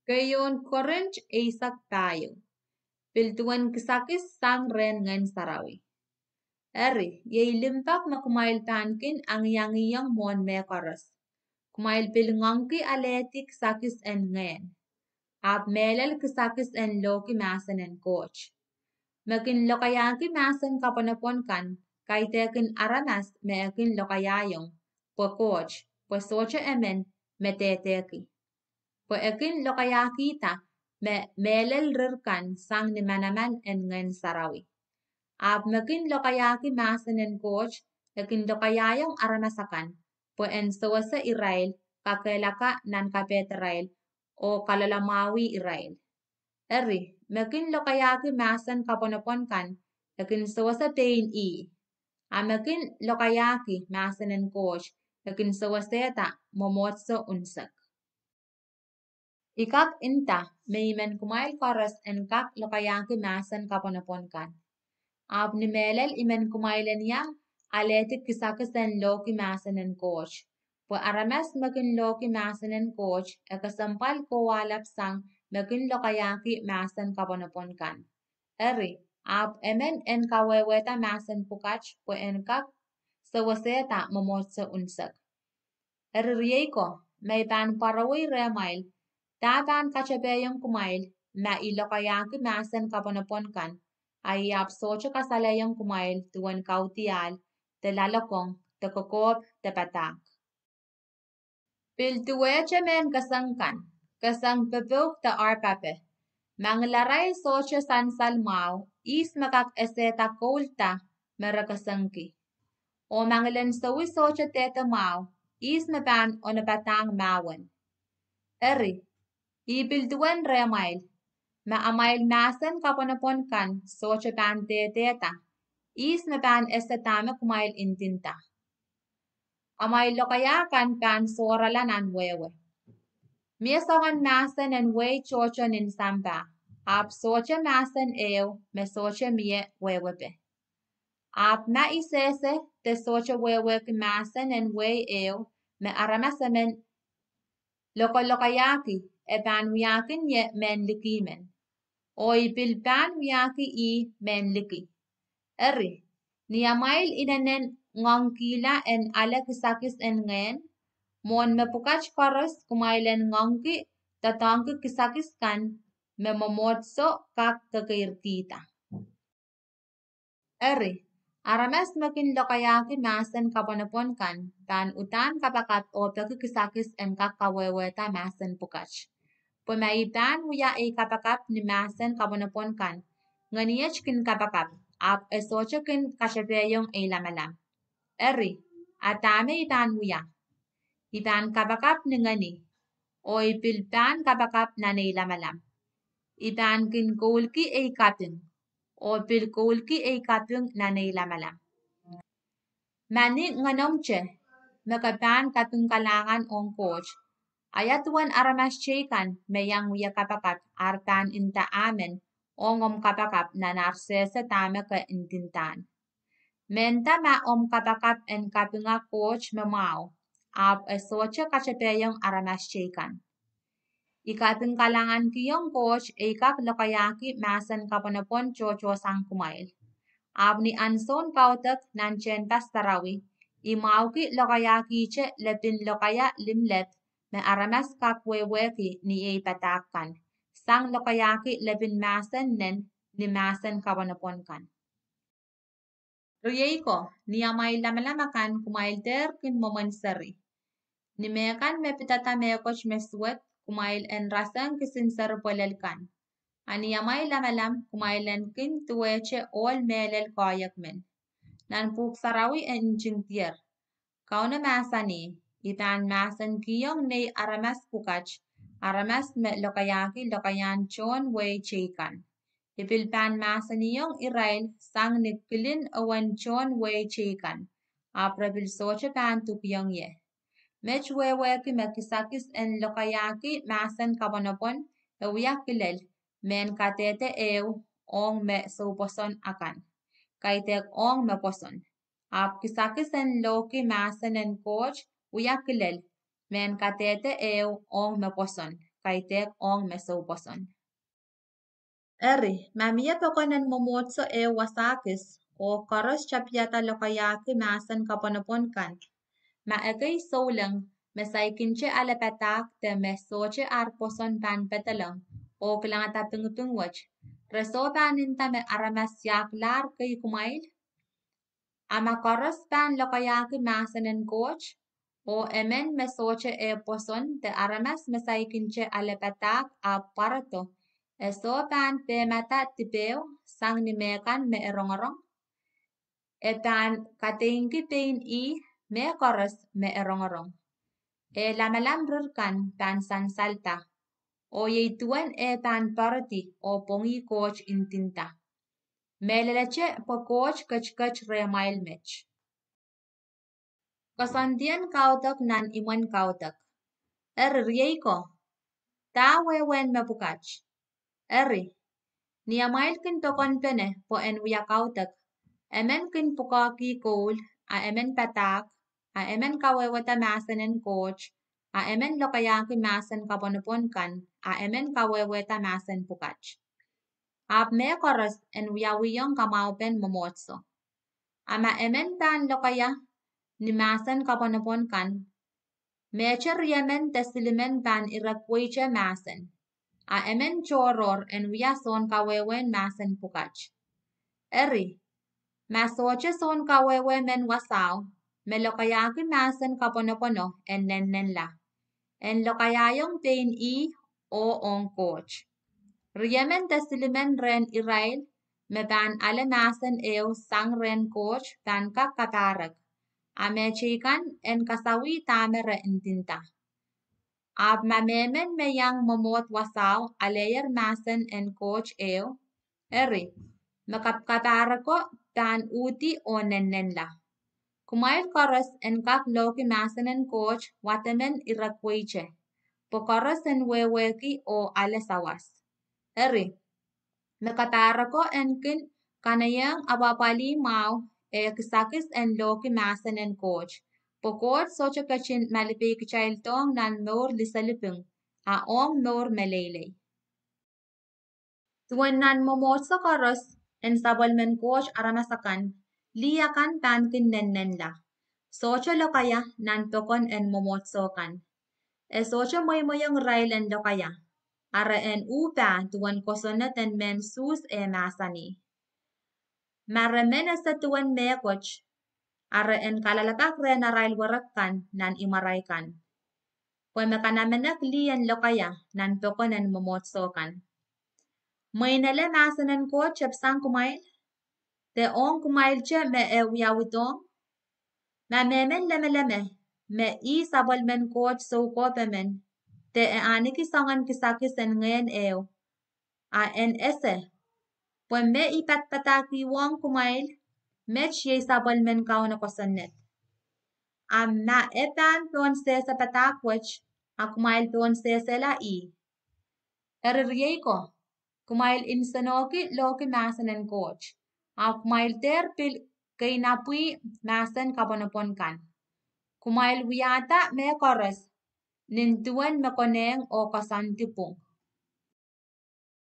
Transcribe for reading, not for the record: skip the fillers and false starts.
Gayon Corinth Isak tayo. Piltuan kisakis sang ren ngan sarawi. Eri, yay limpak makumail tankin ang yang mon me koros. Kumail pilngangki aletik sakis en ngayon. Ab melal kisakis en loki masan en coach. Makin lokayaki masan kapanapon kan, kaitekin aranas meakin lokayayong, po coach, po socha emen, meteteki. Po ekin lokayaki ta, melal rirkan sang ni manaman en ngan sarawi. Ab makin lokayaki masan en coach, ekin lokayayong aranasakan, po en sawasa Israel, kakelaka nan kapet Israel, o kalalamawi Israel. Eri, makin lokayaki masan kaponopon kan, ekin sawasa tein I. Amakin lokayaki masan en coach, ekin sawaseta momotso unsak. Ikak inta, mayman kumail koras en kak lokayaki masan kaponopon kan. Ab ni melel imen kumailen yang aletik kisakasan loki masan en coach. Po aramas makin loki masan en coach, ekasampal ko walap sang makin lokayaki masan kaponopon kan. Eri, ab emen en kaweweta masan pukach po en kak sawaseta momotsa unsak. Eri rieko, may pan parawi remail, taban kachabeyong kumail, ma ilokayaki masan kaponopon kan, ay socho kasalayang kumail tuwan kautial, te lalakong, te kokop, te patak. Piltuweche men kasangkan, kasang pepuk te arpape. Manglaray socho san salmao, is makak eseta kolta, merakasangki. O manglan sawi socho teta mao, is mapan o napatang mawan. Eri, ibiltuan remail, maamail nasan kapanapon kan socho pan teta, is mapan estetame kumail intinta. Amail lokaya kan pan soralanan wewe. Miesogan nasan en way chocho nin samba, ab socho nasan eo me socho mie wewepe. Ab ma isese te socho wewe masan en way eo me aramasamen lokayaki e pan wiakin ye men likimen. Oi pilpan wiaki I men liki. Eri, ni amail inanen ngongkila en ala kisakis en ngen, mon me pukach koros kumailen ngongki tatangki kisakis kan me momotso kak kakairtita. Eri, aramas makin lokayaki masan kapanapon kan, tan utan kapakat o kisakis en kakaweweta masan pukach. Pumaitan wiya ay kapakap ni masan kapanapon kan, nganiyach kin kapakap, ap esocho kin kasyapeyong ay lamalam. Eri, atame itan wiya. Itan kapakap ni ngani, o ipilpan kapakap na lamalam. Itan kin kulki ay kaping, o pilkulki ay kaping na lamalam. Mani nganomche, makapan kaping kalangan ong coach, ayatuan aramas chikan mayang wiya kapakat artan inta amen ongom kapakat na narsese tame ka intintan. Menta ma kapakap en kapinga coach mamao, ab esoche kachapeyong aramas chikan. Ikaping kalangan kiyong coach ikak lokayaki masan kapanapon chocho sang kumail. Ab ni anson kautak nanchen pastarawi, imauki lokayaki che lepin lokaya limlep, me aramas kakweweki ni ipatakan. Sang lokayaki lepin masan nen ni masan kapanapon kan. Rieko, ni amay lamalamakan kumailter kin momansari. Ni mekan me pitata mekoch meswet kumail en rasang kisinsar polelkan. Ani amay lamalam kumailen kin tuweche ol melel koyak men. Nan puk sarawi en jingtier. Kauna masani, itan masan kiyong ne aramas pukach, aramas me lokayaki lokayan chon way chikan. Ipilpan masaniyong Israel sang nikilin awan chon way chikan. Aprapil socha pan tupyong ye. Mech wewe ki mekisakis en lokayaki masan kabanapon ewiyak kilel men katete ew ong me suposon akan. Kaitek ong me poson. Ap kisakis en loki masan en coach uyak kilel men katete ew ong me poson. kaitek ong mesauposon. Eri, mamia pokonen momotso wasakis o koros chapiata lokayaki masan kaponoponkan. Ma egay solang mesaikinche alepatak te mesoche arposon pan petalang o klangata pingpingwach. Reso paninta me aramasyak lar kay kumail. Ama koros pan lokayaki masanen coach o emen mesoche poson te aramas mesaikinche alepatak a parato. Eso pan pe mata tipeo sang ni mekan me erongorong. Epan katingki pain me koros me erongorong. Lamalam rurkan pan san salta. O yeituan pan party o pongi coach intinta. Meleleche po coach kach remail match. Kasandian kautak nan iman kautak. Rieko. Ta wewen mapukach. Eri. Niamail kin tokon pene po en wiya kautak. Emen kin pukaki koul, a emen patak, a emen kawewata masanen coach, a emen lokayaki masan kaponoponkan, a emen kawewata masan pukach. Ap me koros en wiyawiyong kamaupen momotso. Ama emen pan lokaya ni masan kaponoponkan, mecher yemen tesilimen pan irakweche masan. A emen choror en wiyason kawewen masan pukach. Eri. Masoche son kawewe men wasaw, me lokayaki masan kaponopono en la. En lokayayong pain o on coach. Riemen tesilimen ren irail, me ban ale masan sang ren coach ban kakatarag. Ame chikan en kasawi tamere intinta. Ab mamemen me yang momot wasaw aleyer masan en coach eri. Makapkatarako tan uti o la. Kumail koros en kak loki masanen coach watemen irakweche. Po koros en weweki o alesawas. Eri. Makatarako en kin kanayang abapali mau kisakis en loki masanen coach. Po coach socha kachin malipik chailtong nan mor lisaliping. A ong mor melele. Tuan nan momotso koros en sabolmen coach aramasakan, liakan tankin la. Socha lokaya nan tokon en momotsokan. Socha moymoyong rail en lokaya. Ara en upa tuan kosonet en men sus masani. Maramen sa tuan mekoch. Ara en kalalapak re na rail warakan nan imaraykan. Pwede makanamenak liyan lokaya nan tokon en momotsokan. Moinele masanen coach sang kumail. Te on kumail che me wiyawitong. Ma memen leme me sabolmen coach so kopemen. Te aniki songan kisakis en ngayon a en ese. Pues me ipatpataki wong kumail. Mech ye sabolmen kao na kosanet. Na epan peon se sa patakwech. A kumail peon se la Eririeko. Kumail insanoki loki masanen coach. A kumail ter pil kay napui masan kaponoponkan. Kumail wiyata me koros. Nintuan mekoneng o kasantipong.